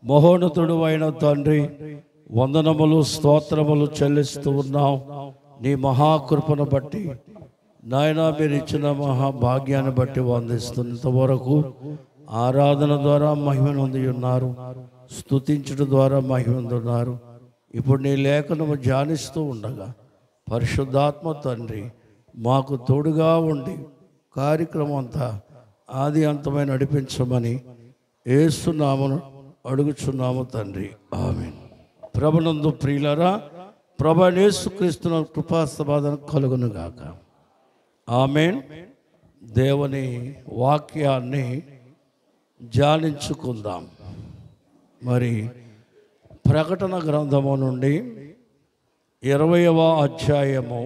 మహోన్నతుడు అయిన తండ్రి, వందనములు స్తోత్రములు చెల్లిస్తూ ఉన్నాం. నీ మహాకృపను బట్టి నాయన, మీరు ఇచ్చిన మహాభాగ్యాన్ని బట్టి వందిస్తున్నంతవరకు ఆరాధన ద్వారా మహిమ నొంది ఉన్నారు, స్తుతించడం ద్వారా మహిమ ఉన్నారు. ఇప్పుడు నీ లేఖనము ధ్యానిస్తూ ఉండగా పరిశుద్ధాత్మ తండ్రి మాకు తోడుగా ఉండి కార్యక్రమం అంతా ఆది అంతమైన నడిపించమని యేసునామమున అడుగుచున్నాము తండ్రి, ఆమేన్. ప్రభునందు ప్రియులారా, ప్రభు యేసుక్రీస్తు కృపాసమాధానం కలుగును గాక, ఆమేన్. దేవుని వాక్యాన్ని ధ్యానించుకుందాం. మరి ప్రకటన గ్రంథము నుండి 20వ అధ్యాయము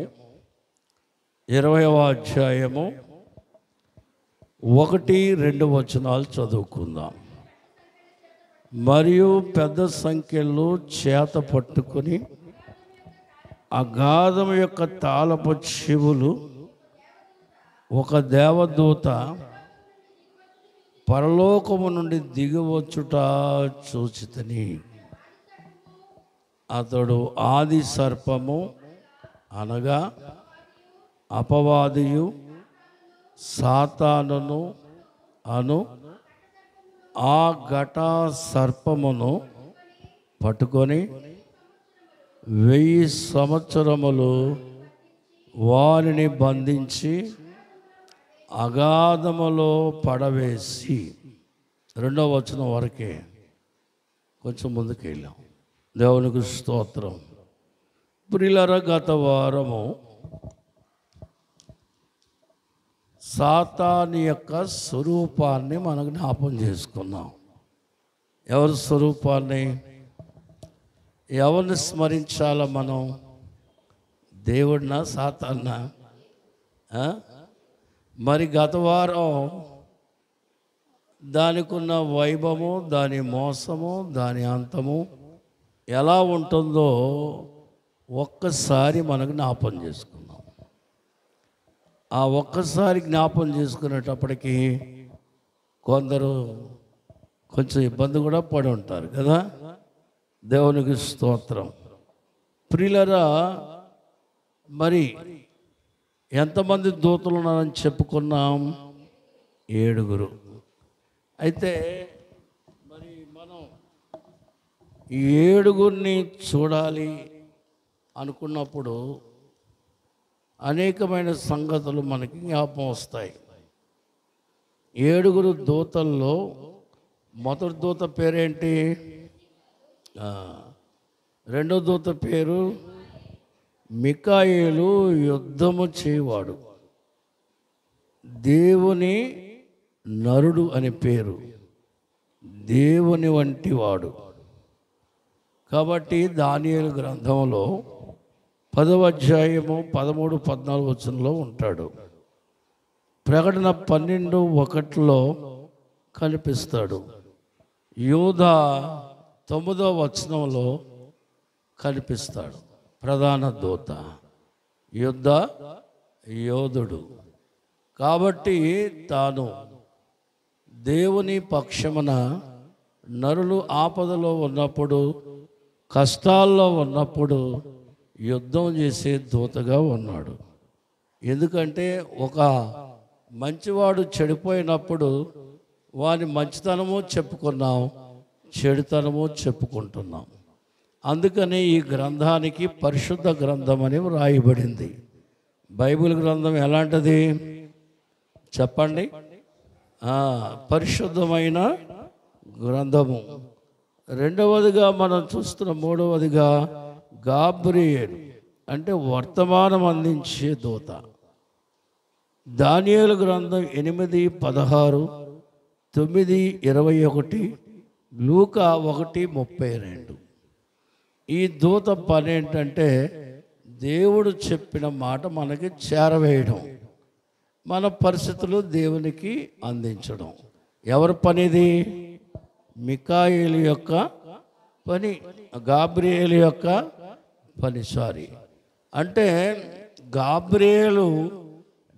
1-2 వచనాలు చదువుకుందాం. మరియు పెద్ద సంఖ్యలో చేత పట్టుకుని అగాధం యొక్క తాళపు చెవులు ఒక దేవదూత పరలోకము నుండి దిగివచ్చుట చూచితిని. అతడు ఆది సర్పము అనగా అపవాదియు సాతానును అను ఆ ఘట సర్పమును పట్టుకొని 1000 సంవత్సరములు వారిని బంధించి అగాధములో పడవేసి, 2వ వచనం వరకే, కొంచెం ముందుకు వెళ్ళాం. దేవునికి స్తోత్రం. ప్రియులారా, గత వారము సాతాను యొక్క స్వరూపాన్ని మనం జ్ఞాపం చేసుకున్నాం. ఎవరి స్వరూపాన్ని, ఎవరిని స్మరించాలా మనం? దేవుడినా సాతాన్నా? మరి గత వారం దానికి ఉన్న వైభవము, దాని మోసము, దాని అంతము ఎలా ఉంటుందో ఒక్కసారి మనకు జ్ఞాపం చేసుకున్నాం. ఆ ఒక్కసారి జ్ఞాపం చేసుకునేటప్పటికీ కొందరు కొంచెం ఇబ్బంది కూడా పడి ఉంటారు కదా. దేవునికి స్తోత్రం. ప్రియులారా, మరి ఎంతమంది దూతలు ఉన్నారని చెప్పుకున్నాం? 7. అయితే మరి మనం ఈ 7 చూడాలి అనుకున్నప్పుడు అనేకమైన సంగతులు మనకి జ్ఞాపకం వస్తాయి. 7 దూతల్లో మొదటి దూత పేరేంటి? 2వ దూత పేరు మికాయేలు, యుద్ధము చేయవాడు. దేవుని నరుడు అని పేరు, దేవుని వంటి వాడు. కాబట్టి దానియేలు గ్రంథంలో 10వ అధ్యాయము 13-14 వచనంలో ఉంటాడు. ప్రకటన 12:1 కనిపిస్తాడు. యూదా 9వ వచనంలో కనిపిస్తాడు. ప్రధాన దూత, యుద్ధ యోధుడు. కాబట్టి తాను దేవుని పక్షమున నరులు ఆపదలో ఉన్నప్పుడు, కష్టాల్లో ఉన్నప్పుడు యుద్ధం చేసే దూతగా ఉన్నాడు. ఎందుకంటే ఒక మంచివాడు చెడిపోయినప్పుడు వాని మంచితనము చెప్పుకున్నాం, చెడుతనము చెప్పుకుంటున్నాం. అందుకని ఈ గ్రంథానికి పరిశుద్ధ గ్రంథం అని వ్రాయబడింది. బైబిల్ గ్రంథం ఎలాంటిది చెప్పండి? పరిశుద్ధమైన గ్రంథము. రెండవదిగా మనం చూస్తున్న 3వదిగా గాబ్రియేలు, అంటే వర్తమానం అందించే దూత. దానియేలు గ్రంథం 8:16, 9:21, లూకా 1:32. ఈ దూత పని ఏంటంటే దేవుడు చెప్పిన మాట మనకి చేరవేయడం, మన పరిస్థితులు దేవునికి అందించడం. ఎవరి పనిది? మికాయేలు యొక్క పని, గాబ్రియేలు యొక్క పని. అంటే గాబ్రియేలు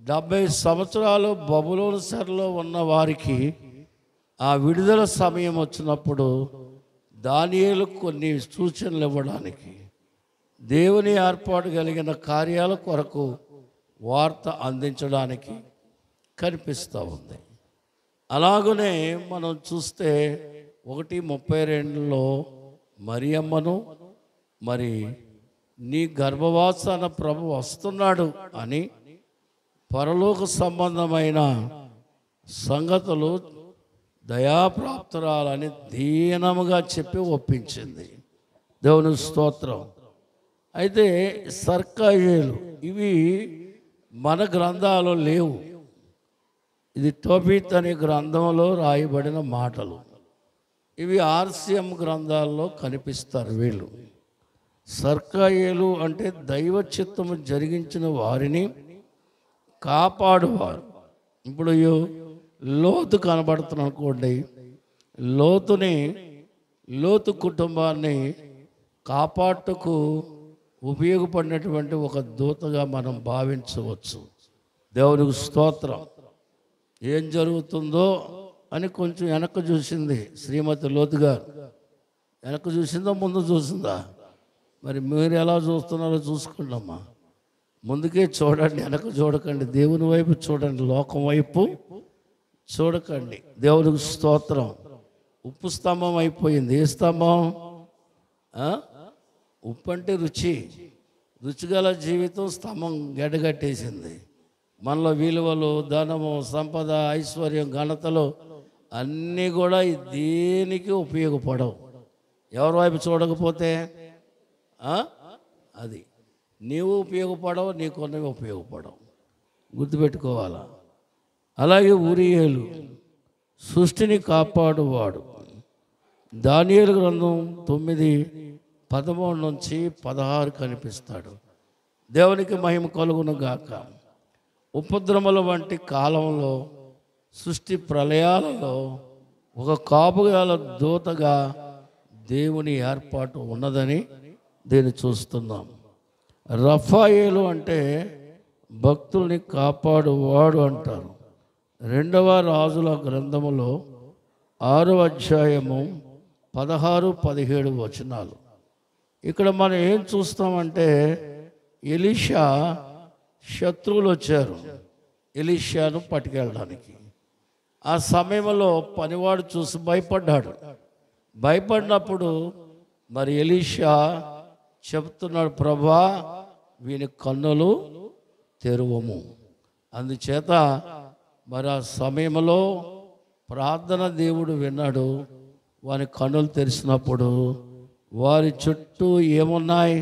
70 సంవత్సరాలు బబులోను చెరలో ఉన్న వారికి ఆ విడుదల సమయం వచ్చినప్పుడు దానియేలుకు కొన్ని సూచనలు ఇవ్వడానికి, దేవుని ఏర్పాటు కలిగిన కార్యాల కొరకు వార్త అందించడానికి కనిపిస్తూ ఉంది. అలాగనే మనం చూస్తే 1:32లో మరియమ్మను మరి నీ గర్భవాసాన ప్రభు వస్తున్నాడు అని పరలోక సంబంధమైన సంగతులు దయాప్రాప్తురాలని దీనముగా చెప్పి ఒప్పించింది. దేవుని స్తోత్రం. అయితే సర్కాయేలు ఇవి మన గ్రంథాలు లేవు. ఇది తోబీత్ అనే గ్రంథంలో రాయబడిన మాటలు. ఇవి ఆర్సిఎం గ్రంథాల్లో కనిపిస్తారు. వీళ్ళు సర్కాయేలు అంటే దైవ చిత్తము జరిగించిన వారిని కాపాడువారు. ఇప్పుడు లోతు కనబడుతున్న అనుకోండి, లోతు కుటుంబాన్ని కాపాడుటకు ఉపయోగపడినటువంటి ఒక దూతగా మనం భావించవచ్చు. దేవునికి స్తోత్రం. ఏం జరుగుతుందో అని కొంచెం వెనక్కి చూసింది శ్రీమతి లోతు గారు. వెనక్కి చూసిందా ముందు చూసిందా? మరి మీరు ఎలా చూస్తున్నారో చూసుకోండమ్మా. ముందుకే చూడండి, వెనక చూడకండి. దేవుని వైపు చూడండి, లోకం వైపు చూడకండి. దేవునికి స్తోత్రం. ఉప్పు స్తంభం అయిపోయింది. ఏ స్తంభం? ఉప్పు అంటే రుచిగల జీవితం స్తంభం గడ్డగట్టేసింది. మనలో విలువలు, ధనము, సంపద, ఐశ్వర్యం, ఘనతలు అన్నీ కూడా దేనికి ఉపయోగపడవు ఎవరి వైపు చూడకపోతే. అది నీవు ఉపయోగపడవు, నీకున్నవి ఉపయోగపడవు, గుర్తుపెట్టుకోవాలా. అలాగే ఊరియేలు సృష్టిని కాపాడువాడు. దానియేలు గ్రంథం 9:13-16 కనిపిస్తాడు. దేవునికి మహిమ కలుగును గాక. ఉపద్రవముల వంటి కాలంలో, సృష్టి ప్రళయాలలో ఒక కాపుగల దూతగా దేవుని ఏర్పాటు ఉన్నదని దీన్ని చూస్తున్నాం. రఫాయేలు అంటే భక్తుల్ని కాపాడువాడు అంటారు. 2వ రాజుల గ్రంథములో 6వ అధ్యాయము 16-17 వచనాలు. ఇక్కడ మనం ఏం చూస్తామంటే, ఎలీషా శత్రువులు వచ్చారు ఎలీషాను పట్టుకెళ్ళడానికి. ఆ సమయంలో పనివాడు చూసి భయపడినప్పుడు మరి ఎలీషా చెప్తున్నాడు, ప్రభా వీని కన్నులు తెరువము. అందుచేత మరి ఆ సమయంలో ప్రార్థన దేవుడు విన్నాడు. వారి కన్నులు తెరిచినప్పుడు వారి చుట్టూ ఏమున్నాయి?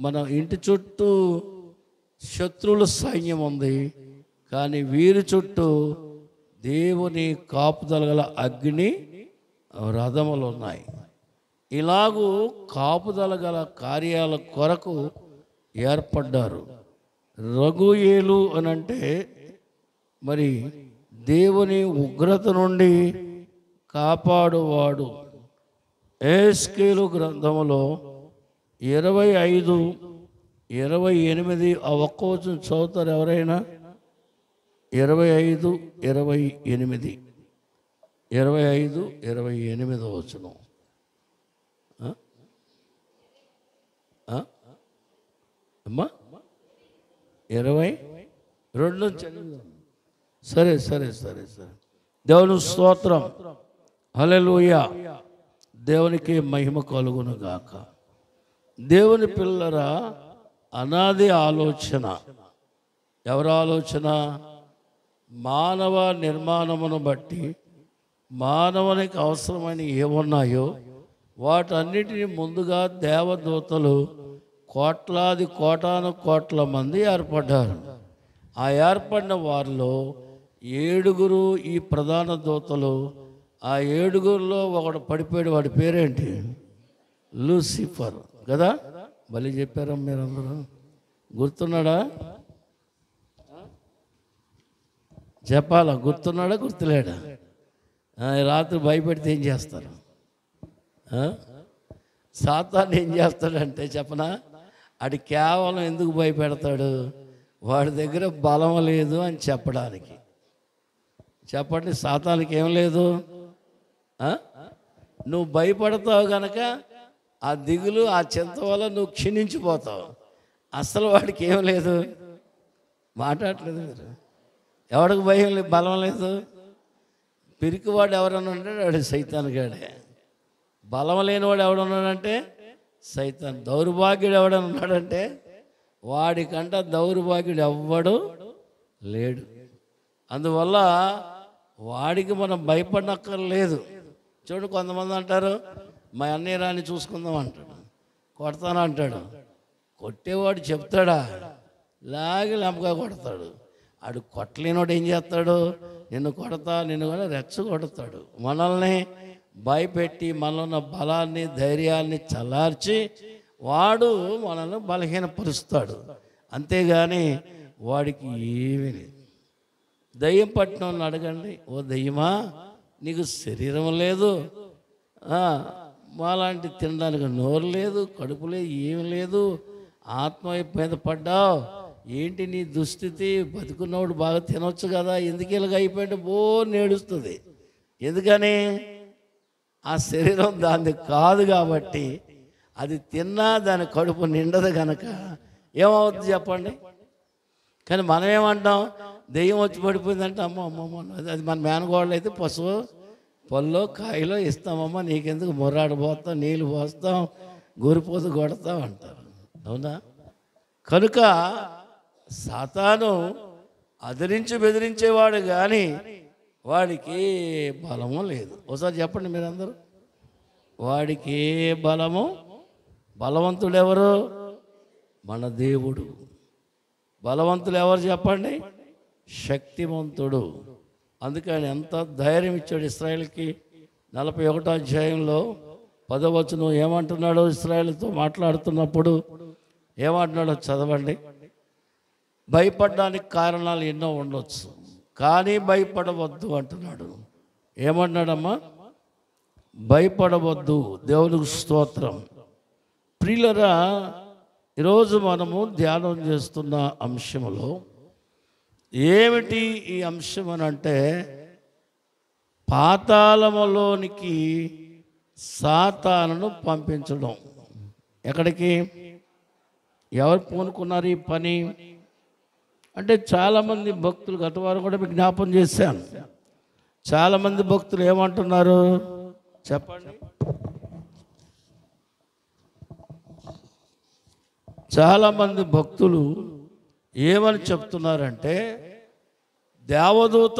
మన ఇంటి చుట్టూ శత్రువుల సైన్యం ఉంది, కానీ వీరి చుట్టూ దేవుని కాపుదల గల అగ్ని రథములు ఉన్నాయి. ఇలాగూ కాపుదల గల కార్యాల కొరకు ఏర్పడ్డారు. రఘుయేలు అనంటే మరి దేవుని ఉగ్రత నుండి కాపాడువాడు. ఎహెజ్కేలు గ్రంథములో 25-28 ఆ ఒక్క వచనం చదువుతారు ఎవరైనా? 25-28 వచనం. అమ్మా 22 సరే. దేవుని స్తోత్రం. హల్లెలూయా. దేవునికి మహిమ కలుగును గాక. దేవుని పిల్లరా, అనాది ఆలోచన. ఎవరి ఆలోచన? మానవ నిర్మాణమును బట్టి మానవునికి అవసరమైన ఏమున్నాయో వాటన్నిటిని ముందుగా దేవదూతలు కోటాను మంది ఏర్పడ్డారు. ఆ ఏర్పడిన వారిలో 7 ఈ ప్రధాన దూతలు. ఆ 7లో ఒకడు పడిపోయాడు. వాడి పేరేంటి? లూసిఫర్ కదా. మళ్ళీ చెప్పారా మీరందరూ? గుర్తున్నాడా? చెప్పాలా? గుర్తున్నాడా గుర్తులేడా? రాత్రి భయపెడితే ఏం చేస్తారు? సాతాను ఏం చేస్తాడంటే చెప్పనా, అది కేవలం ఎందుకు భయపెడతాడు? వాడి దగ్గర బలం లేదు అని చెప్పడానికి. చెప్పండి, సాతానికి ఏం లేదు? నువ్వు భయపడతావు గనక ఆ దిగులు ఆ చింత వల్ల నువ్వు క్షీణించిపోతావు. అసలు వాడికి ఏం లేదు, మాట్లాడలేదు మీరు. ఎవడికి భయం లేదు, బలం లేదు. పిరికివాడు ఎవరన్నా ఉంటాడు, వాడు సైతానుగాడే. బలం లేనివాడు ఎవడున్నాడంటే సైతాన్. దౌర్భాగ్యుడు ఎవడన్నా ఉన్నాడంటే వాడికంట దౌర్భాగ్యుడు ఎవ్వడు లేడు. అందువల్ల వాడికి మనం భయపడనక్కర్లేదు. చూడు, కొంతమంది అంటారు మా అన్నయ్య రాని చూసుకుందాం అంటాడు, కొడతాను అంటాడు. కొట్టేవాడు చెప్తాడా, లాగి లంపగా కొడతాడు. ఆడు కొట్టలేనివాడు ఏం చేస్తాడు, నిన్ను కొడతా, నిన్ను కూడా రెచ్చగొడతాడు. మనల్ని భయపెట్టి మనలో ఉన్న బలాన్ని ధైర్యాన్ని చల్లార్చి వాడు మనల్ని బలహీనపరుస్తాడు. అంతేగాని వాడికి ఏమీ లేదు. దయ్యం పట్టిన వాళ్ళని అడగండి, ఓ దయ్యమా నీకు శరీరం లేదు, మాలాంటి తినడానికి నోరు లేదు, కడుపు లేదు, ఏమి లేదు, ఆత్మ మీద పడ్డావు, ఏంటి నీ దుస్థితి, బతుకున్నవాడు బాగా తినొచ్చు కదా, ఎందుకు ఇలాగ అయిపోయింటే నేడుస్తుంది. ఎందుకని ఆ శరీరం దాన్ని కాదు కాబట్టి, అది తిన్నా దాని కడుపు నిండదు కనుక ఏమవుతుంది చెప్పండి. కానీ మనం ఏమంటాం, దెయ్యం వచ్చి పడిపోయిందంటే అమ్మ అమ్మమ్మ అది మన మేనగోడలు అయితే పశువు పల్లో కాయలో ఇస్తామమ్మా, నీకెందుకు మొర్రాడు పోస్తాం, నీళ్ళు పోస్తాం, గోరిపోతు కొడతాం అంటారు. అవునా? కనుక సాతాను అదిరించి బెదిరించేవాడు కానీ వాడికి బలము లేదు. ఒకసారి చెప్పండి మీరందరూ, వాడికి ఏ బలము, బలవంతుడు ఎవరు? మన దేవుడు. బలవంతులు ఎవరు చెప్పండి? శక్తివంతుడు. అందుకని ఎంత ధైర్యం ఇచ్చాడు ఇశ్రాయేలుకి. 41వ అధ్యాయంలో 10వ వచనం ఏమంటున్నాడో, ఇశ్రాయేలుతో మాట్లాడుతున్నప్పుడు ఏమంటున్నాడో చదవండి. భయపడడానికి కారణాలు ఎన్నో ఉండొచ్చు, కానీ భయపడవద్దు అంటున్నాడు. ఏమన్నాడమ్మా? భయపడవద్దు. దేవునికి స్తోత్రం. ప్రియులరా, ఈరోజు మనము ధ్యానం చేస్తున్న అంశంలో ఏమిటి ఈ అంశం అని అంటే, పాతాళములోనికి సాతానును పంపించడం. ఎక్కడికి? ఎవరు పూనుకున్నారు ఈ పని అంటే, చాలామంది భక్తులు, గత వారం కూడా మీకు జ్ఞాపం చేశాను, చాలామంది భక్తులు ఏమంటున్నారు చెప్పండి? చాలామంది భక్తులు ఏమని చెప్తున్నారంటే, దేవదూత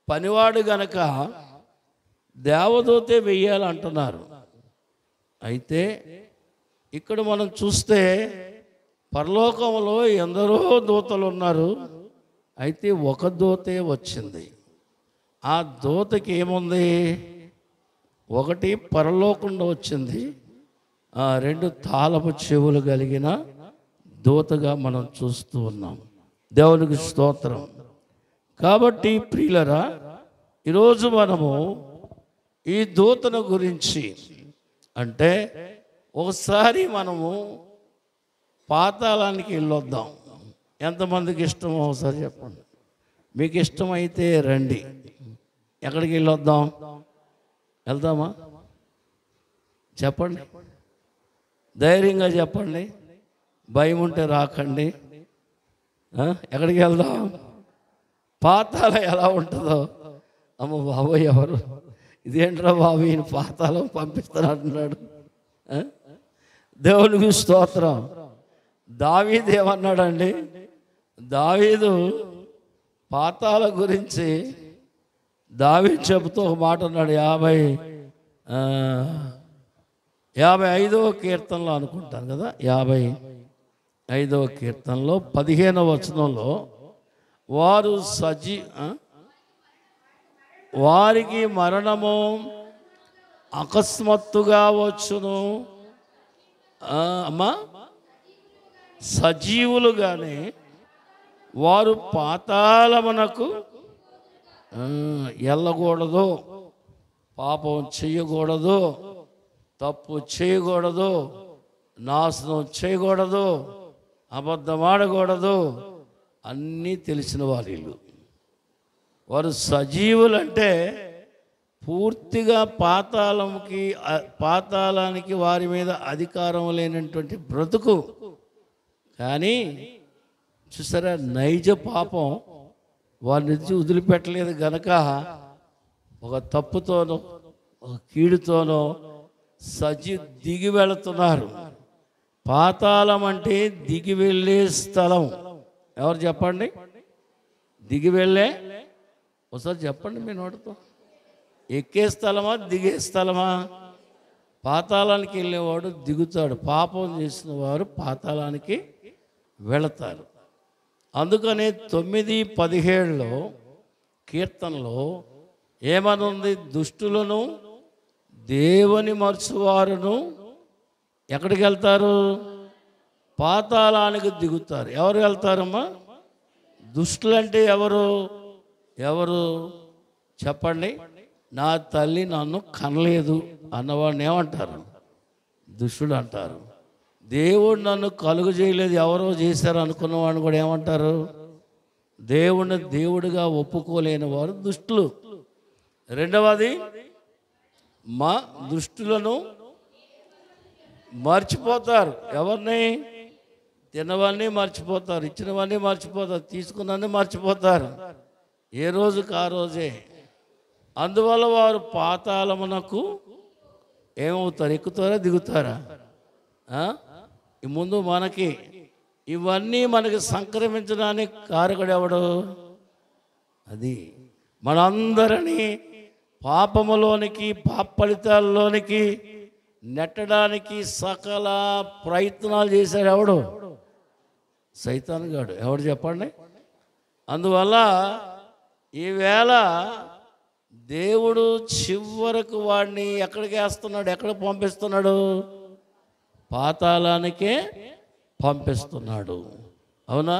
పనివాడు గనక దేవదూతే వెయ్యాలంటున్నారు. అయితే ఇక్కడ మనం చూస్తే పరలోకంలో ఎందరో దూతలు ఉన్నారు, అయితే ఒక దూతే వచ్చింది. ఆ దూతకి ఏముంది? ఒకటి పరలోకంలో వచ్చింది, 2 తాళపు చెవులు కలిగిన దూతగా మనం చూస్తూ ఉన్నాం. దేవునికి స్తోత్రం. కాబట్టి ప్రియులరా, ఈరోజు మనము ఈ దూతను గురించి అంటే, ఒకసారి మనము పాతాళానికి వెళ్ళొద్దాం. ఎంతమందికి ఇష్టమో ఒకసారి చెప్పండి. మీకు ఇష్టమైతే రండి. ఎక్కడికి వెళ్ళొద్దాం? వెళ్దామా? చెప్పండి, ధైర్యంగా చెప్పండి, భయం ఉంటే రాకండి. ఎక్కడికి వెళ్దాం? పాతాళం ఎలా ఉంటుందో, అమ్మ బాబోయ్ ఎవరు ఇదేంట్రా బాబు ఈయన పాతాళం పంపిస్తానంటున్నాడు. దేవునికి స్తోత్రం. దావీదు ఏమన్నాడండి? దావీదు పాతాళం గురించి దావీదు చెబుతూ ఒక మాట అన్నాడు. 55వ కీర్తనలో అనుకుంటాను కదా, 55వ కీర్తనలో 15వ వచనంలో, వారికి మరణము అకస్మాత్తుగా వచ్చును, అమ్మా సజీవులుగానే వారు పాతాళమునకు వెళ్ళకూడదు, పాపం చేయకూడదు, తప్పు చేయకూడదు, నాశనం చేయకూడదు, అబద్ధం ఆడకూడదు, అన్నీ తెలిసిన వాళ్ళు. వారు సజీవులు అంటే పూర్తిగా పాతాళానికి వారి మీద అధికారం లేనటువంటి బ్రతుకు. కానీ చూసారా, నైజ పాపం వారి నుంచి వదిలిపెట్టలేదు గనక ఒక తప్పుతోనో ఒక కీడుతోనో దిగి వెళుతున్నారు. పాతాళం అంటే దిగి వెళ్ళే స్థలం. ఎవరు చెప్పండి? దిగి వెళ్ళే, ఒకసారి చెప్పండి మీ నోటితో. ఎక్కే స్థలమా దిగే స్థలమా? పాతాళానికి వెళ్ళేవాడు దిగుతాడు. పాపం చేసిన వారు పాతాళానికి వెళతారు. అందుకని 9:17 కీర్తనలో ఏమనుంది? దుష్టులను దేవుని మరచువారును ఎక్కడికి వెళ్తారు? పాతాళానికి దిగుతారు. ఎవరు వెళ్తారమ్మా? దుష్టులంటే ఎవరు చెప్పండి? నా తల్లి నన్ను కనలేదు అన్నవాడిని ఏమంటారు? దుష్టుడు అంటారు. దేవుడు నన్ను కలుగు చేయలేదు, ఎవరో చేశారు అనుకున్నవాడిని కూడా ఏమంటారు? దేవుడిని దేవుడిగా ఒప్పుకోలేని వారు దుష్టులు. రెండవది, దుష్టులను మర్చిపోతారు. ఎవరిని? తినవన్నీ మర్చిపోతారు, ఇచ్చినవన్నీ మర్చిపోతారు, తీసుకున్నవన్నీ మర్చిపోతారు, ఏ రోజుకి ఆ రోజే. అందువల్ల వారు పాతాళమునకు ఏమవుతారు? ఎక్కుతారా దిగుతారా? ముందు మనకి ఇవన్నీ మనకి సంక్రమించడానికి కారకుడు ఎవడు? అది మనందరినీ పాపములోనికి, పాప ఫలితాల్లోనికి నెట్టడానికి సకల ప్రయత్నాలు చేశాడు ఎవడు? సైతాను గాడు. ఎవడు చెప్పండి? అందువల్ల ఈవేళ దేవుడు చివరకు వాడిని ఎక్కడికి వేస్తున్నాడు? ఎక్కడ పంపిస్తున్నాడు? పాతాళానికే పంపిస్తున్నాడు. అవునా?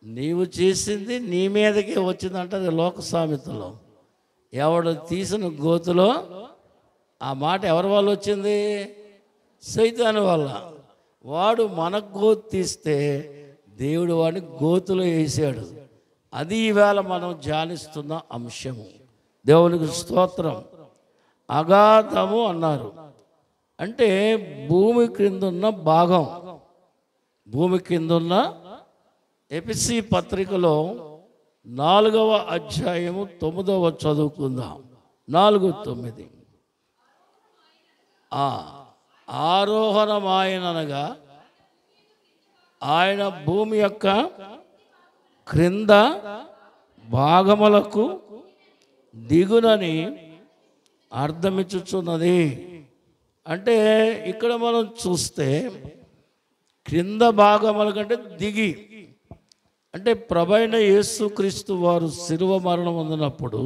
నీవు చేసింది నీ మీదకే వచ్చిందంటే లోక సామెతలో. ఎవడు తీసిన గోతులో, ఆ మాట ఎవరి వల్ల వచ్చింది? సైతాను వల్ల. వాడు మనకు గోతు తీస్తే దేవుడు వాడిని గోతులో వేసాడు. అది ఈవేళ మనం ధ్యానిస్తున్న అంశము. దేవునికి స్తోత్రం. అగాధము అన్నారు అంటే భూమి క్రిందున్న భాగం. భూమి కిందున్న ఎఫెసీ పత్రికలో 4వ అధ్యాయము 9వ చదువుకుందాం. 4:9. ఆరోహణమాయనగా ఆయన భూమి యొక్క క్రింద భాగములకు దిగునని అర్థమిచ్చుచున్నది. అంటే ఇక్కడ మనం చూస్తే క్రింద భాగముల కంటే దిగి, అంటే ప్రభైన యేసుక్రీస్తు వారు శిలువ మరణం పొందినప్పుడు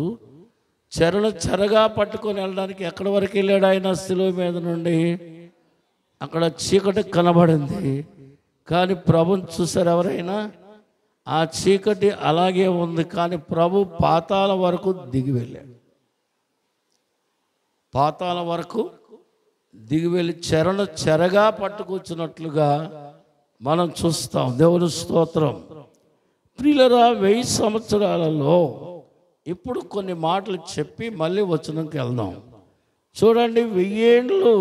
చెరగా పట్టుకొని వెళ్ళడానికి ఎక్కడి వరకు వెళ్ళాడు ఆయన? శిలువ మీద నుండి అక్కడ చీకటి కనబడింది, కానీ ప్రభుని చూసారు ఎవరైనా? ఆ చీకటి అలాగే ఉంది, కానీ ప్రభు పాతాళ వరకు దిగి వెళ్ళాడు. పాతాళ వరకు దిగి వెళ్ళి చెరగా పట్టుకొచ్చినట్లుగా మనం చూస్తాం. దేవుని స్తోత్రం. ప్రియులరా, 1000 సంవత్సరాలలో ఇప్పుడు కొన్ని మాటలు చెప్పి మళ్ళీ వచనంకి వెళ్దాం. చూడండి, 1000 ఏండ్లు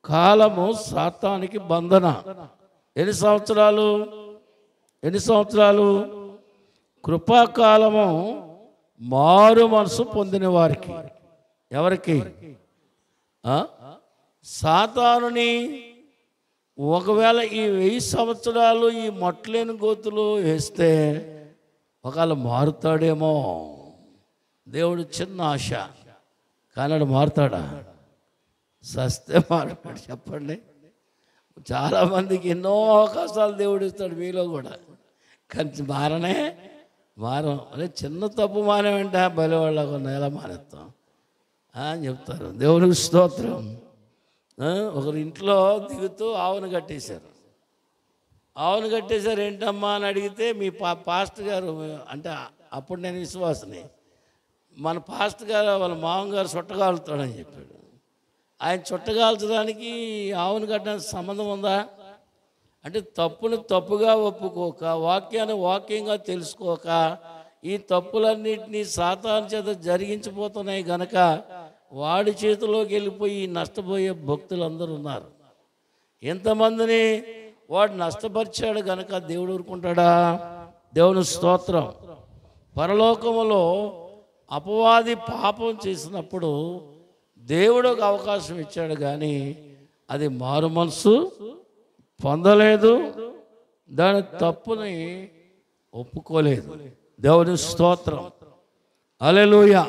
కాలము సాతానికి బంధన. ఎన్ని సంవత్సరాలు? కృపాకాలము మారు మనసు పొందిన వారికి. ఎవరికి? సాతానుని ఒకవేళ ఈ 1000 సంవత్సరాలు ఈ మొట్టలేని గోతులు వేస్తే ఒకవేళ మారుతాడేమో. దేవుడు చిన్న ఆశ, కానీ మారుతాడా? సస్తే మారుతాడు. చెప్పండి. చాలామందికి ఎన్నో అవకాశాలు దేవుడు ఇస్తాడు, మీలో కూడా, కానీ మారం. అదే చిన్న తప్పు మానేమంటే బలివాళ్ళకు ఎలా మానేస్తాం అని చెప్తారు. దేవునికి స్తోత్రం. ఒకరి ఇంట్లో దిగుతూ ఆవును కట్టేశారు. ఏంటమ్మా అని అడిగితే, మీ పాస్టర్ గారు, అంటే అప్పుడు నేను విశ్వాసని, మన పాస్టర్ గారు వాళ్ళ మామగారు చుట్టగాలుతాడని చెప్పాడు. ఆయన చుట్టగాల్చడానికి ఆవును కట్టడానికి సంబంధం ఉందా? అంటే తప్పుని తప్పుగా ఒప్పుకోక, వాక్యాన్ని వాక్యంగా తెలుసుకోక ఈ తప్పులన్నింటినీ సాతాను చేత జరిగించిపోతున్నాయి గనక వాడి చేతిలోకి వెళ్ళిపోయి నష్టపోయే భక్తులందరూ ఉన్నారు. ఎంతమందిని వాడు నష్టపరిచాడు గనక దేవుడు ఊరుకుంటాడా? దేవుని స్తోత్రం. పరలోకములో అపవాది పాపం చేసినప్పుడు దేవుడు ఒక అవకాశం ఇచ్చాడు, కానీ అది మారు మనసు పొందలేదు, దాని తప్పుని ఒప్పుకోలేదు. దేవుని స్తోత్రం. హల్లెలూయా.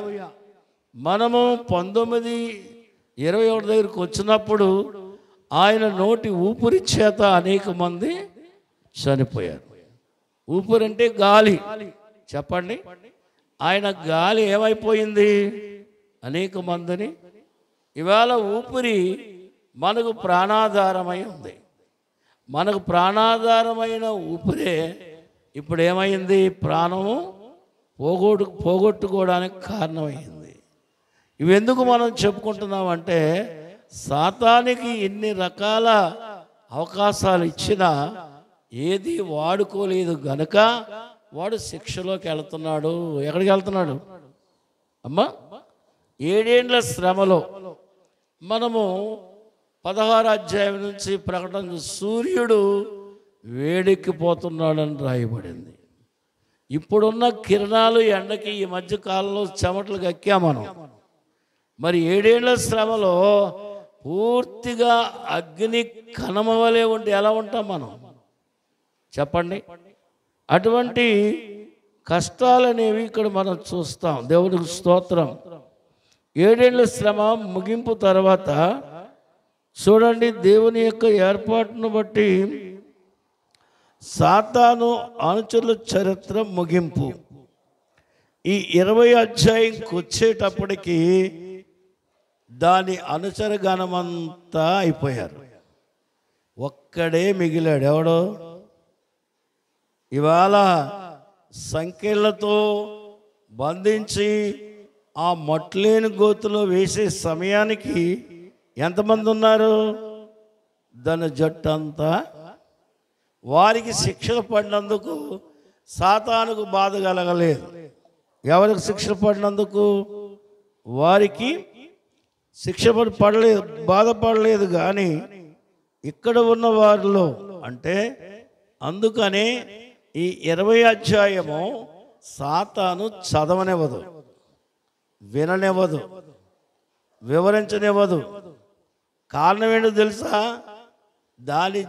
మనము 19:21 దగ్గరికి వచ్చినప్పుడు ఆయన నోటి ఊపిరి చేత అనేక మంది చనిపోయారు. ఊపిరి అంటే గాలి, చెప్పండి. ఆయన గాలి ఏమైపోయింది? అనేక మందిని. ఇవాళ ఊపిరి మనకు ప్రాణాధారమై ఉంది. మనకు ప్రాణాధారమైన ఊపిరే ఇప్పుడు ఏమైంది? ప్రాణము పోగొట్టుకోవడానికి కారణమైంది. ఇవెందుకు మనం చెప్పుకుంటున్నామంటే, సాతానికి ఎన్ని రకాల అవకాశాలు ఇచ్చినా ఏది వాడుకోలేదు గనుక వాడు శిక్షలోకి వెళ్తున్నాడు. ఎక్కడికి వెళ్తున్నాడు అమ్మా? 7 ఏండ్ల శ్రమలో మనము 16 అధ్యాయం నుంచి ప్రకటన, సూర్యుడు వేడెక్కిపోతున్నాడని రాయబడింది. ఇప్పుడున్న కిరణాలు ఎండకి ఈ మధ్య కాలంలో చెమటలు కక్కా మనం. మరి 7 ఏండ్ల శ్రమలో పూర్తిగా అగ్ని కణమవలే ఉండి ఎలా ఉంటాం మనం, చెప్పండి? అటువంటి కష్టాలనేవి ఇక్కడ మనం చూస్తాం. దేవునికి స్తోత్రం. 7 ఏండ్ల శ్రమ ముగింపు తర్వాత చూడండి, దేవుని యొక్క ఏర్పాటును బట్టి సాతాను అనుచరుల చరిత్ర ముగింపు. ఈ 20 అధ్యాయంకి వచ్చేటప్పటికి దాని అనుచరగణమంతా అయిపోయారు. ఒక్కడే మిగిలాడు. ఎవడో? ఇవాళ సంఖ్యలతో బంధించి ఆ మట్లేని గోతులో వేసే సమయానికి ఎంతమంది ఉన్నారు? దాని జట్టు అంతా. వారికి శిక్ష పడినందుకు సాతానుకు బాధ కలగలేదు. ఎవరికి శిక్ష పడినందుకు? వారికి శిక్ష పడలేదు, బాధపడలేదు. కానీ ఇక్కడ ఉన్న వారిలో అంటే, అందుకనే ఈ 20 అధ్యాయము సాతాను చదవనివ్వదు, విననివ్వదు, వివరించనివ్వదు. కారణం ఏంటో తెలుసా? దాని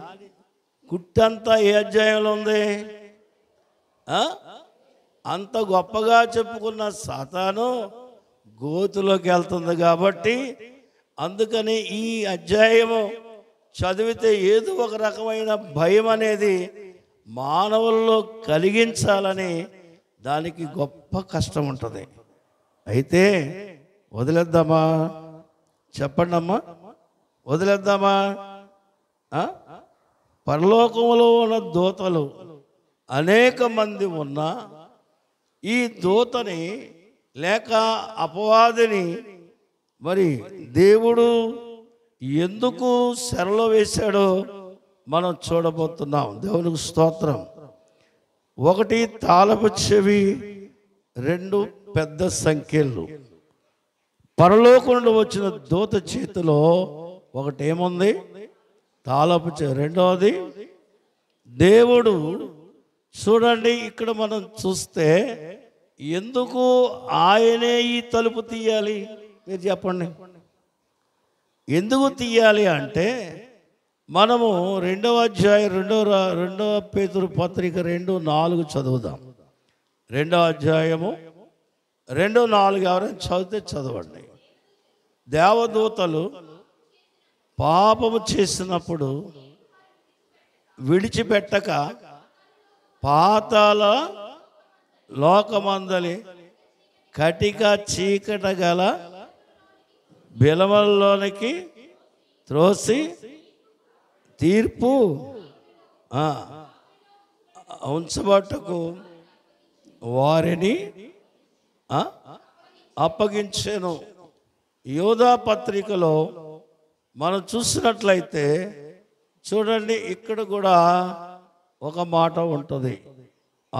కుట్టంతా ఏ అధ్యాయంలో ఉంది? అంత గొప్పగా చెప్పుకున్న సాతాను గోతులోకి వెళ్తుంది కాబట్టి, అందుకని ఈ అధ్యాయము చదివితే ఏదో ఒక రకమైన భయం అనేది మానవుల్లో కలిగించాలని దానికి గొప్ప కష్టం ఉంటుంది. అయితే వదిలేద్దామా? చెప్పండి అమ్మా, వదిలేద్దామా? పరలోకంలో ఉన్న దూతలు అనేక మంది ఉన్నా ఈ దూతని లేక అపవాదిని మరి దేవుడు ఎందుకు శరలో వేశాడో మనం చూడబోతున్నాం. దేవునికి స్తోత్రం. 1 తాళపు చెవి, 2 పెద్ద సంఖ్యలు. పరలోకం నుండి వచ్చిన దూత చేతిలో ఒకటి ఏముంది? తాళపు చెవి. రెండవది దేవుడు. చూడండి, ఇక్కడ మనం చూస్తే ఎందుకు ఆయనే ఈ తలుపు తీయాలి? మీరు చెప్పండి. ఎందుకు తీయాలి అంటే, మనము 2వ అధ్యాయం 2వ పేతురు పత్రిక 2:4 చదువుదాం. 2వ అధ్యాయము 2:4 ఎవరైనా చదివితే చదవండి. దేవదూతలు పాపము చేసినప్పుడు విడిచిపెట్టక పాతాళ లోకమందలి కటిక చీకట గల బిలమల్లోనికి త్రోసి తీర్పు ఉంచబట్టకు వారిని అప్పగించెను. యోధా పత్రికలో మనం చూసినట్లయితే చూడండి, ఇక్కడ కూడా ఒక మాట ఉంటుంది.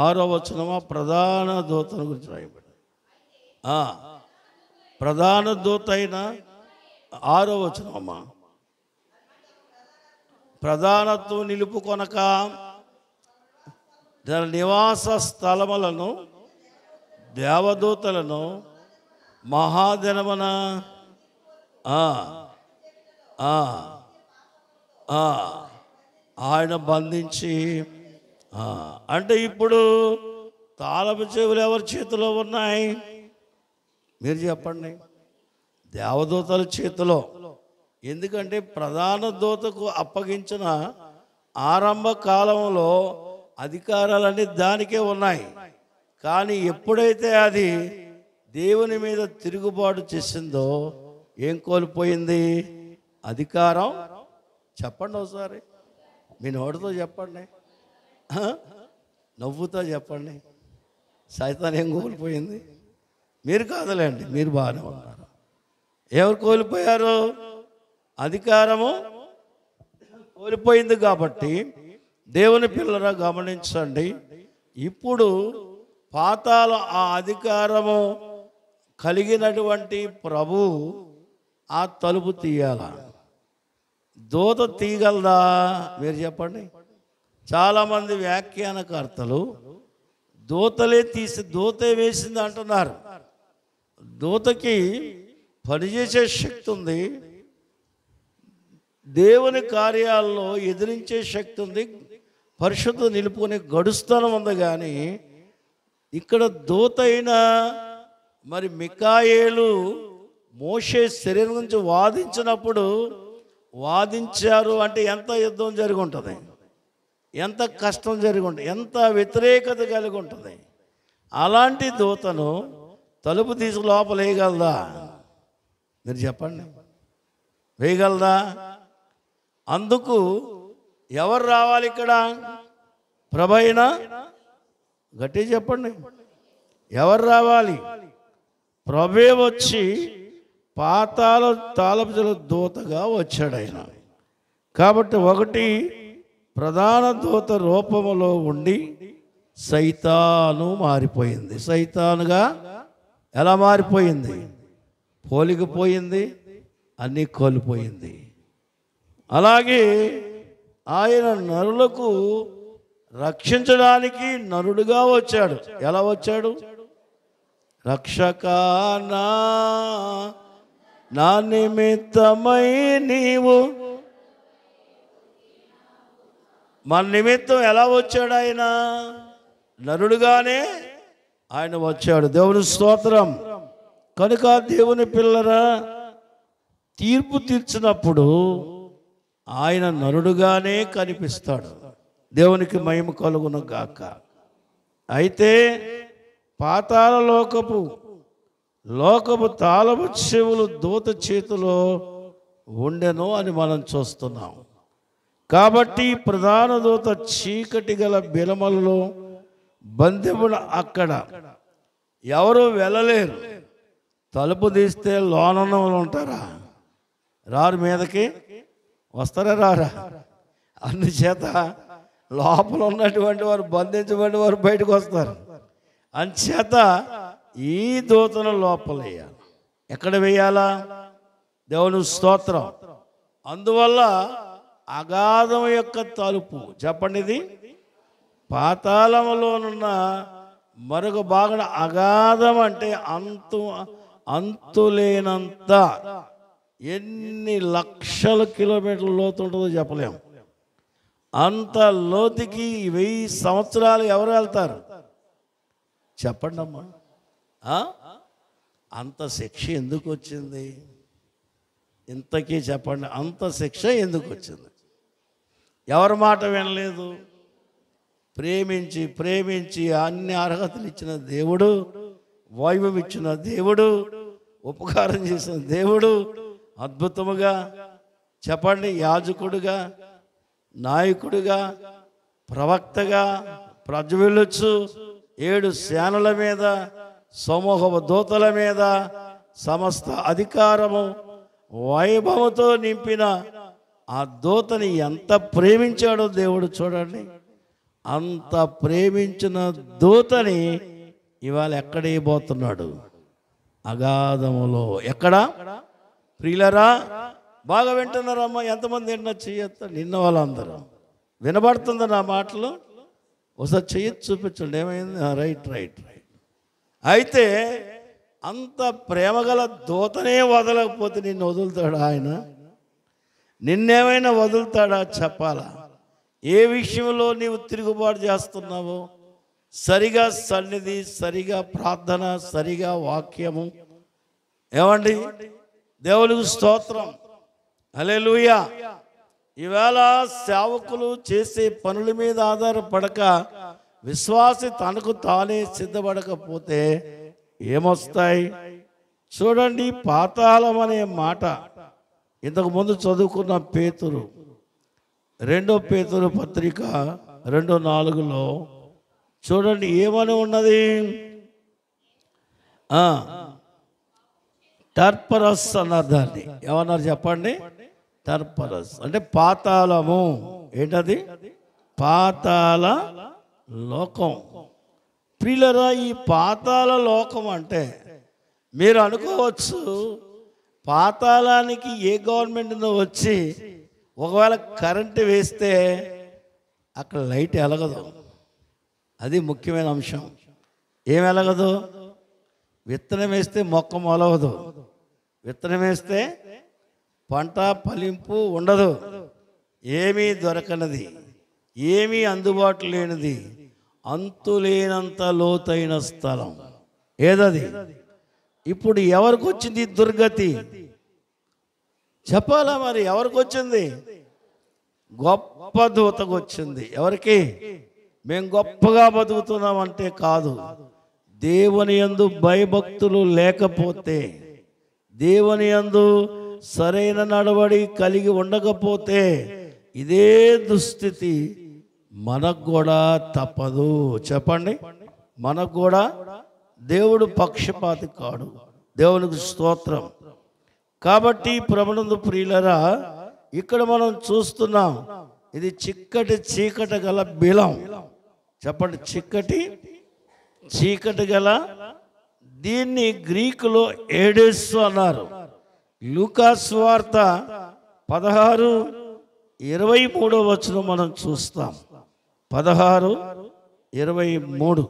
6వ వచనమా ప్రధాన దూతను గురించి రాయబడి ప్రధాన దూత అయిన 6వ వచనమా ప్రధానత్వం నిలుపుకొనక తన నివాస స్థలములను దేవదూతలను మహాదినమున ఆయన బంధించి అంటే ఇప్పుడు తాళపు చెవులు ఎవరి చేతిలో ఉన్నాయి? మీరు చెప్పండి. దేవదూతల చేతిలో. ఎందుకంటే ప్రధాన దూతకు అప్పగించిన ఆరంభ కాలంలో అధికారాలన్నీ దానికే ఉన్నాయి. కానీ ఎప్పుడైతే అది దేవుని మీద తిరుగుబాటు చేసిందో ఏం కోల్పోయింది? అధికారం. చెప్పండి ఒకసారి, మీ నోటితో చెప్పండి, నవ్వుతో చెప్పండి. సైతాన్ ఏం కోల్పోయింది? మీరు కాదులేండి, మీరు బాగానే ఉన్నారు. ఎవరు కోల్పోయారు? అధికారము కోల్పోయింది. కాబట్టి దేవుని పిల్లరా గమనించండి, ఇప్పుడు పాతాళ ఆ అధికారము కలిగినటువంటి ప్రభు ఆ తలుపు తీయాల. దూత తీయగలదా? మీరు చెప్పండి. చాలామంది వ్యాఖ్యానకర్తలు దూతలే తీసి దూతే వేసింది అంటున్నారు. దూతకి పనిచేసే శక్తి ఉంది, దేవుని కార్యాల్లో ఎదిరించే శక్తి ఉంది, పరిశుద్ధ నిలుపుకునే గడుస్తనం ఉంది. కానీ ఇక్కడ దూత అయిన మరి మికాయేలు మోషే శరీరం నుంచి వాదించినప్పుడు వాదించారు అంటే ఎంత యుద్ధం జరిగి ఉంటుంది, ఎంత కష్టం జరిగి ఉంటుంది, ఎంత వ్యతిరేకత కలిగి ఉంటుంది. అలాంటి దూతను తలుపు తీసి లోపల వేయగలదా? మీరు చెప్పండి, వేయగలదా? అందుకు ఎవరు రావాలి ఇక్కడ? ప్రభైనా గట్టి చెప్పండి, ఎవరు రావాలి? ప్రభే వచ్చి పాతాళ తాళపు దూతగా వచ్చాడు ఆయన. కాబట్టి ఒకటి ప్రధాన దూత రూపములో ఉండి సైతాను మారిపోయింది. సైతానుగా ఎలా మారిపోయింది? పోలిగిపోయింది, అన్నీ కోల్పోయింది. అలాగే ఆయన నరులకు రక్షించడానికి నరుడుగా వచ్చాడు. ఎలా వచ్చాడు? రక్షకానా నా నిమిత్తమై నీవు. మన నిమిత్తం ఎలా వచ్చాడు ఆయన? నరుడుగానే ఆయన వచ్చాడు. దేవుని స్తోత్రం. కనుక దేవుని పిల్లరా, తీర్పు తీర్చినప్పుడు ఆయన నరుడుగానే కనిపిస్తాడు. దేవునికి మహిమ కలుగును గాక. అయితే పాతాళ లోకపు తాళపు చెవులు దూత చేతిలో ఉండెను అని మనం చూస్తున్నాం. కాబట్టి ప్రధాన దూత చీకటి గల బిలమలలో బంధింపున అక్కడ ఎవరు వెళ్ళలేరు. తలుపు తీస్తే లోన ఉంటారా? రారు. మీదకి వస్తారా? రారా? అందుచేత లోపల ఉన్నటువంటి వారు, బంధించబడిన వారు బయటకు వస్తారు. అంచేత ఈ దూతను లోపల వేయాలి. ఎక్కడ వేయాలా? దేవుని స్తోత్రం. అందువల్ల అగాధం యొక్క తలుపు చెప్పండి, ఇది పాతాళములోనున్న మరొక భాగం. అగాధం అంటే అంతులేనంత, ఎన్ని లక్షల కిలోమీటర్ల లోతు ఉంటుందో చెప్పలేము. అంత లోతుకి 1000 సంవత్సరాలు ఎవరు వెళ్తారు? చెప్పండి అమ్మా. అంత శిక్ష ఎందుకు వచ్చింది? ఇంతకీ చెప్పండి, అంత శిక్ష ఎందుకు వచ్చింది? ఎవరి మాట వినలేదు. ప్రేమించి ప్రేమించి అన్ని అర్హతలు ఇచ్చిన దేవుడు, వైభవం ఇచ్చిన దేవుడు, ఉపకారం చేసిన దేవుడు, అద్భుతముగా చెప్పండి, యాజకుడుగా, నాయకుడిగా, ప్రవక్తగా ప్రజ్వలించు 7 సేనల మీద, సమూహ దూతల మీద సమస్త అధికారము వైభవంతో నింపిన ఆ దూతని ఎంత ప్రేమించాడో దేవుడు చూడండి. అంత ప్రేమించిన దూతని ఇవాళ ఎక్కడ ఇవ్వబోతున్నాడు? అగాధములో. ఎక్కడ? ప్రియులరా బాగా వింటున్నారమ్మా? ఎంతమంది విన్నా చెయ్యొత్త? నిన్న వాళ్ళందరూ వినబడుతుందా నా మాటలు? ఒకసారి చెయ్యొచ్చు చూపించండి. ఏమైంది? Right right right. అయితే అంత ప్రేమగల దూతనే వదలకపోతే నిన్ను వదులుతాడా ఆయన? నిన్నేమైనా వదులుతాడా? చెప్పాలా? ఏ విషయంలో నీవు తిరుగుబాటు చేస్తున్నావో, సరిగా సన్నిధి, సరిగా ప్రార్థన, సరిగా వాక్యము, ఏమండి దేవునికి స్తోత్రం, హల్లెలూయా. ఈవేళ సేవకులు చేసే పనుల మీద ఆధారపడక విశ్వాసి తనకు తానే సిద్ధపడకపోతే ఏమొస్తాయి? చూడండి, పాతాళం అనే మాట ఇంతకుముందు చదువుకున్న పేతురు, 2 పేతురు పత్రిక 2:4 చూడండి ఏమని ఉన్నది? టర్పరస్ అన్నారు. దాన్ని ఏమన్నారు చెప్పండి? టర్పరస్ అంటే పాతాళము. ఏంటది? పాతాళ లోకం. ప్రియులరా, ఈ పాతాళ లోకం అంటే మీరు అనుకోవచ్చు, పాతాళానికి ఏ గవర్నమెంట్ వచ్చి ఒకవేళ కరెంటు వేస్తే అక్కడ లైట్ ఎలగదు. అది ముఖ్యమైన అంశం. ఏం ఎలగదు? విత్తనం వేస్తే మొక్క మొలవదు, విత్తనం వేస్తే పంట ఫలింపు ఉండదు, ఏమీ దొరకనది, ఏమీ అందుబాటు లేనిది, అంతులేనంత లోతైన స్థలం. ఏదది? ఇప్పుడు ఎవరికి వచ్చింది దుర్గతి? చెప్పాలా మరి? ఎవరికి వచ్చింది? గొప్ప దూతకు వచ్చింది. ఎవరికి? మేము గొప్పగా బతుకుతున్నామంటే కాదు, దేవుని యందు భయభక్తులు లేకపోతే, దేవుని యందు సరైన నడవడి కలిగి ఉండకపోతే ఇదే దుస్థితి మనకు కూడా తప్పదు. చెప్పండి, మనకు కూడా. దేవుడు పక్షపాతి కాడు. దేవునికి స్తోత్రం. కాబట్టి ప్రభునందు ప్రియులరా, ఇక్కడ మనం చూస్తున్నాం, ఇది చిక్కటి చీకటి గల బిలం. చెప్పండి, చిక్కటి చీకటి గల. దీన్ని గ్రీకులో ఏడెస్ అన్నారు. లూకా సువార్త 16:23 మనం చూస్తాం. 16:23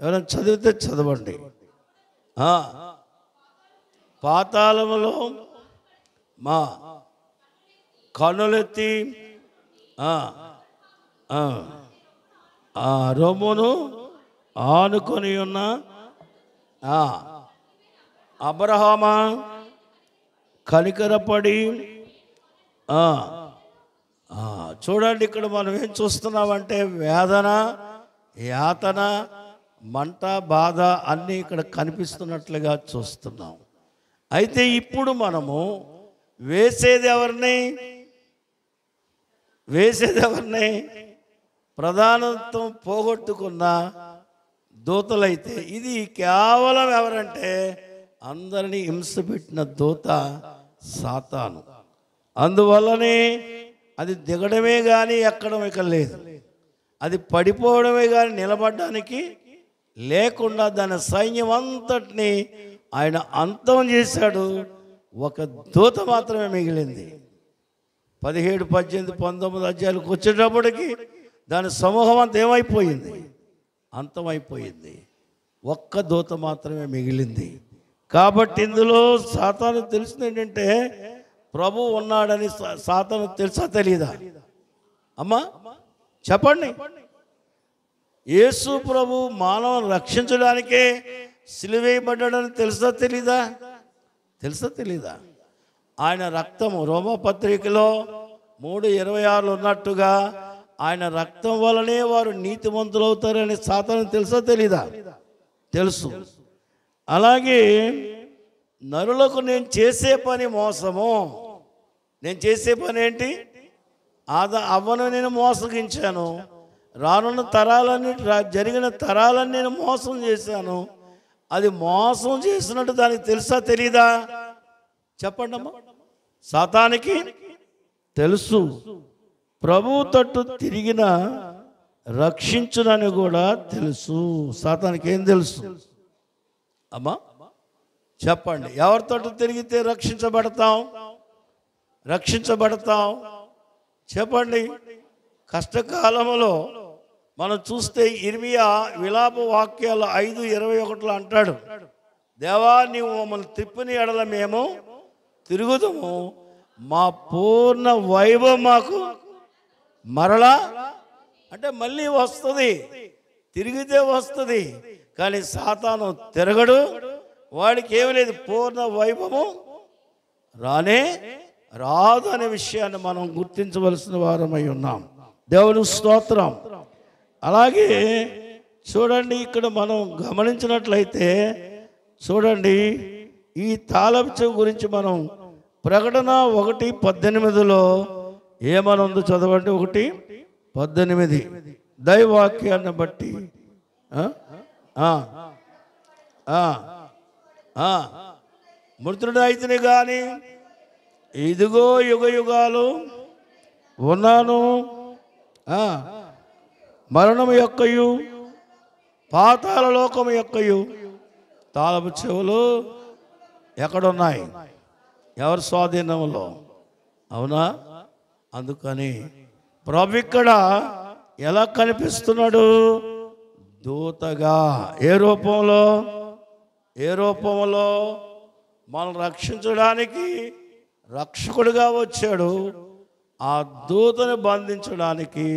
ఎవరైనా చదివితే చదవండి. పాతాళములో మా కన్నులెత్తి రొమ్మును ఆనుకొని ఉన్న అబ్రహామా కనికరపడి. చూడండి, ఇక్కడ మనం ఏం చూస్తున్నామంటే వేదన, యాతన, మంట, బాధ అన్నీ ఇక్కడ కనిపిస్తున్నట్లుగా చూస్తున్నాం. అయితే ఇప్పుడు మనము వేసేది ఎవరిని? ప్రధానత్వం పోగొట్టుకున్న దూతలైతే ఇది కేవలం ఎవరంటే అందరినీ హింసపెట్టిన దూత సాతాను. అందువల్లనే అది దిగడమే కానీ ఎక్కడం ఇక లేదు, అది పడిపోవడమే కానీ నిలబడడానికి లేకుండా దాని సైన్యం అంతటిని ఆయన అంతం చేశాడు. ఒక దూత మాత్రమే మిగిలింది. 17, 18, 19 అధ్యాయాలకు వచ్చేటప్పటికి దాని సమూహం అంతా ఏమైపోయింది? అంతమైపోయింది. ఒక్క దూత మాత్రమే మిగిలింది. కాబట్టి ఇందులో సాతాను తెలిసింది ఏంటంటే ప్రభు ఉన్నాడని. సాతాను తెలుసా తెలీదా అమ్మా? చెప్పండి. యేసు ప్రభు మానవుని రక్షించడానికే సిలువేయబడ్డాడని తెలుసా తెలీదా? తెలుసా తెలీదా? ఆయన రక్తము రోమపత్రికలో 3:26 ఉన్నట్టుగా ఆయన రక్తం వలనే వారు నీతిమంతులు అవుతారని సాతాను తెలుసా తెలీదా? తెలుసు. అలాగే నరులకు నేను చేసే పని మోసము. నేను చేసే పని ఏంటి? అవ్వను నేను మోసగించాను, రానున్న తరాలన్నీ, జరిగిన తరాలన్నీ నేను మోసం చేశాను. అది మోసం చేసినట్టు దానికి తెలుసా తెలీదా? చెప్పండి అమ్మా. సాతానికి తెలుసు. ప్రభు తట్టు తిరిగిన రక్షించునని కూడా తెలుసు. సాతానికి ఏం తెలుసు అమ్మా? చెప్పండి. ఎవరితో తిరిగితే రక్షించబడతాం చెప్పండి. కష్టకాలంలో మనం చూస్తే ఇర్మియా విలాప వాక్యాలు 5:21 అంటాడు, దేవా నీవు మమ్మల్ని తిప్పిన ఎడల మేము తిరుగుదాము, మా పూర్ణ వైభవం మాకు మరలా అంటే మళ్ళీ వస్తుంది, తిరిగితే వస్తుంది. కానీ సాతాను తిరగడు, వాడికి ఏమి లేదు, పూర్ణ వైభవం రాదు అనే విషయాన్ని మనం గుర్తించవలసిన వారమై ఉన్నాం. దేవుని స్తోత్రం. అలాగే చూడండి, ఇక్కడ మనం గమనించినట్లయితే చూడండి, ఈ తాళపు చెవి గురించి మనం ప్రకటన 1:18 ఏమనుందో చదవండి. 1:18 దైవాక్యాన్ని బట్టి మృతుడు అయితేనే కానీ ఇదిగో యుగాలు ఉన్నాను, మరణం యొక్కయు పాతాళ లోకము యొక్కయు తాళపు చెవులు ఎక్కడున్నాయి? ఎవరి స్వాధీనంలో? అవునా? అందుకని ప్రభు ఇక్కడ ఎలా కనిపిస్తున్నాడు? దూతగా. ఏ రూపంలో మనం రక్షించడానికి రక్షకుడిగా వచ్చాడు. ఆ దూతని బంధించడానికి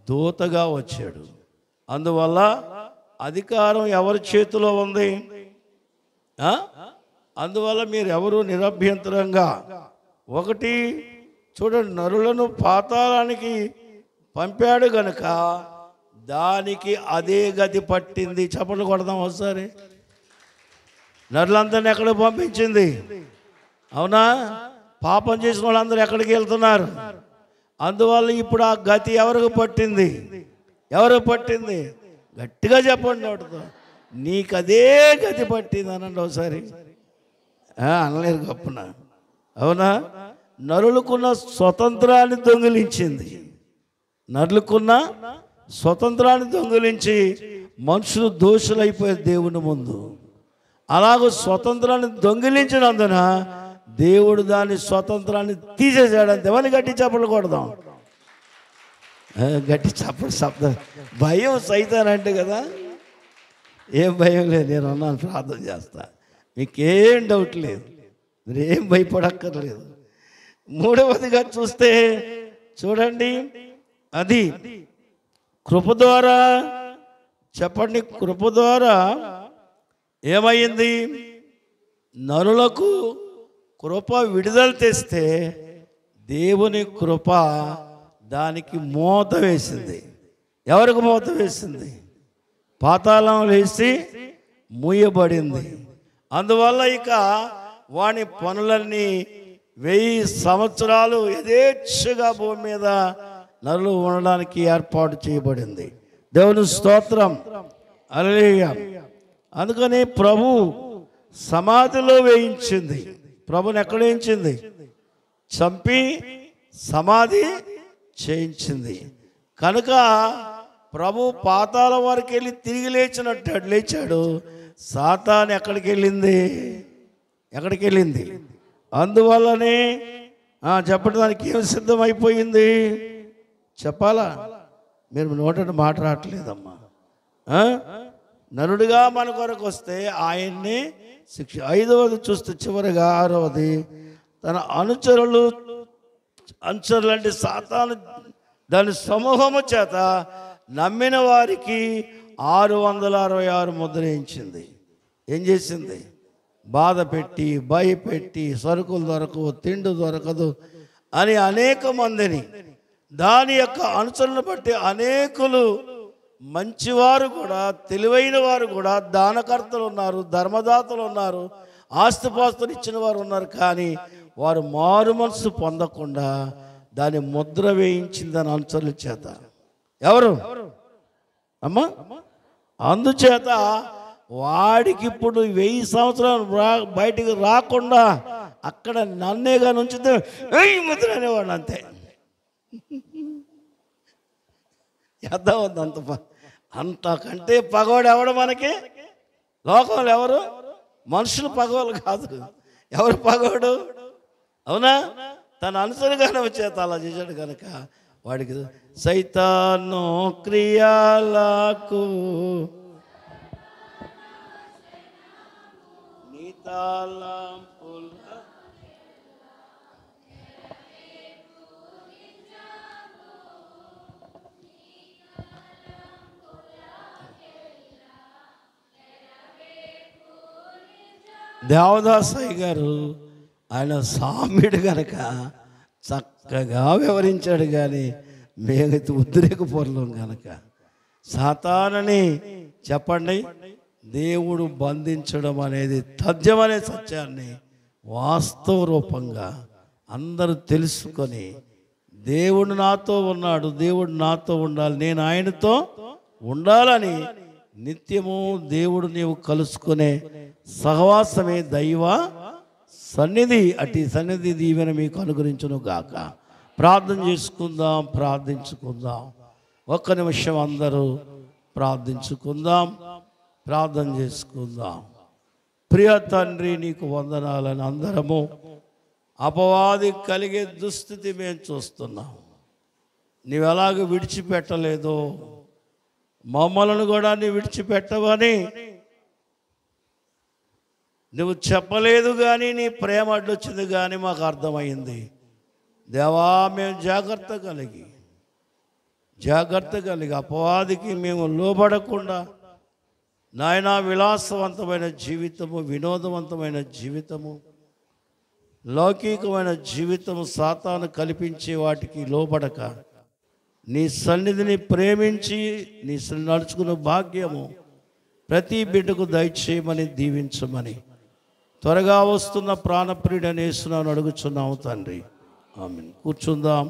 దూతగా వచ్చాడు. అందువల్ల అధికారం ఎవరి చేతిలో ఉంది? అందువల్ల మీరు ఎవరు నిరభ్యంతరంగా చూడండి, నరులను పాతాళానికి పంపాడు గనుక దానికి అదే గతి పట్టింది. చప్పట్లు కొడదాం ఒకసారి. నరులందరినీ ఎక్కడికి పంపించింది? అవునా? పాపం చేసిన వాళ్ళందరూ ఎక్కడికి వెళ్తున్నారు? అందువల్ల ఇప్పుడు ఆ గతి ఎవరికి పట్టింది? గట్టిగా చెప్పండి నోటితో, నీకు అదే గతి పట్టింది అనండి ఒకసారి. అనలేరు గొప్పన. అవునా? నరులకున్న స్వతంత్రాన్ని దొంగిలించి మనుషులు దోషులైపోయారు దేవుని ముందు. అలాగ స్వతంత్రాన్ని దొంగిలించినందున దేవుడు దాని స్వతంత్రాన్ని తీసేసాడు. అంతేమని గట్టి చప్పట్లు కొడదాం. గట్టి చప్పట్లు శబ్దం. భయం సైతానంటే కదా, ఏం భయం లేదు, నేను అన్నాను, ప్రార్థన చేస్తా, మీకేం డౌట్ లేదు, మీరేం భయపడక్కర్లేదు. మూడవదిగా చూస్తే చూడండి, అది కృప ద్వారా. చెప్పండి, కృప ద్వారా ఏమైంది? నరులకు కృప విడుదల తెస్తే దేవుని కృప దానికి మూత వేసింది. ఎవరికి మూత వేసింది? పాతాళం వేసి మూయబడింది. అందువల్ల ఇక వాని పనులన్నీ 1000 సంవత్సరాలు యథేచ్ఛగా భూమి మీద నరులు ఉండడానికి ఏర్పాటు చేయబడింది. దేవుని స్తోత్రం. హల్లెలూయా. అందుకని ప్రభు సమాధిలో వేయించింది. ప్రభుని ఎక్కడ వేయించింది? చంపి సమాధి చేయించింది. కనుక ప్రభు పాతాళ వారికి వెళ్ళి తిరిగి లేచాడు. సాతాను ఎక్కడికి వెళ్ళింది? అందువల్లనే చెప్పడానికి ఏం సిద్ధమైపోయింది? చెప్పాలా? మీరు నోటని మాట రావట్లేదమ్మా. నరుడిగా మన కొరకు వస్తే ఆయన్ని శిక్ష. 5వది చూస్తే చివరిగా 6వది, తన అనుచరులు అంటే సాతాను దాని సమూహము చేత నమ్మిన వారికి 666 ముద్ర వేయించింది. ఏం చేసింది? బాధ పెట్టి, భయపెట్టి, సరుకులు దొరకవు, తిండి దొరకదు అని అనేక మందిని, దాని యొక్క అనుసరణ బట్టి అనేకులు, మంచివారు కూడా, తెలివైన వారు కూడా, దానకర్తలు ఉన్నారు, ధర్మదాతలు ఉన్నారు, ఆస్తిపాస్తులు ఇచ్చిన వారు ఉన్నారు. కానీ వారు మారు మనసు పొందకుండా దాని ముద్ర వేయించిందని అనుచరుల చేత. ఎవరు అమ్మా? అందుచేత వాడికి ఇప్పుడు 1000 సంవత్సరాలు బయటికి రాకుండా అక్కడ నన్నేగా నుంచితే ముద్ర అనేవాడు. అంతే. ఎంత ఉంది అంతకంటే పగవాడు ఎవడు మనకి లోకంలో? ఎవరు? మనుషులు పగవాళ్ళు కాదు. ఎవరు పగవాడు? అవునా? తన అనుసరిగానే చేత అలా చేశాడు కనుక వాడికి సైతాను క్రియలకు దేవదాసయ్య గారు ఆయన సామ్యుడు కనుక చక్కగా వివరించాడు. కానీ మేమైతే ఉద్రేకపూర్వం కనుక సాతానని చెప్పండి, దేవుడు బంధించడం అనేది తథ్యమనే సత్యాన్ని వాస్తవ రూపంగా అందరూ తెలుసుకొని దేవుడు నాతో ఉన్నాడు, దేవుడు నాతో ఉండాలి, నేను ఆయనతో ఉండాలని నిత్యము దేవుడు నీవు కలుసుకునే సహవాసమే దైవ సన్నిధి. అటు సన్నిధి దీవెన మీకు అనుగ్రహించును గాక. ప్రార్థన చేసుకుందాం, ప్రార్థించుకుందాం. ఒక్క నిమిషం అందరూ ప్రార్థించుకుందాం, ప్రార్థన చేసుకుందాం. ప్రియ తండ్రి, నీకు వందనాలని అందరము అపవాది కలిగే దుస్థితి మేము చూస్తున్నాం. నీవు ఎలాగ విడిచిపెట్టలేదో మమ్మల్ని కూడా నీ విడిచిపెట్టవని నువ్వు చెప్పలేదు, కానీ నీ ప్రేమ అడ్డొచ్చింది కానీ మాకు అర్థమైంది. దేవా, మేము జాగ్రత్త కలిగి అపవాదికి మేము లోబడకుండా నాయనా విలాసవంతమైన జీవితము, వినోదవంతమైన జీవితము, లౌకికమైన జీవితము సాతాను కల్పించే వాటికి లోబడక నీ సన్నిధిని ప్రేమించి నీ సన్నిధి నడుచుకున్న భాగ్యము ప్రతి బిడ్డకు దయచేయమని దీవించమని త్వరగా వస్తున్న ప్రాణప్రియుడని యేసునామమున అడుగుచున్నాము తండ్రి. ఆమేన్. కూర్చుందాం.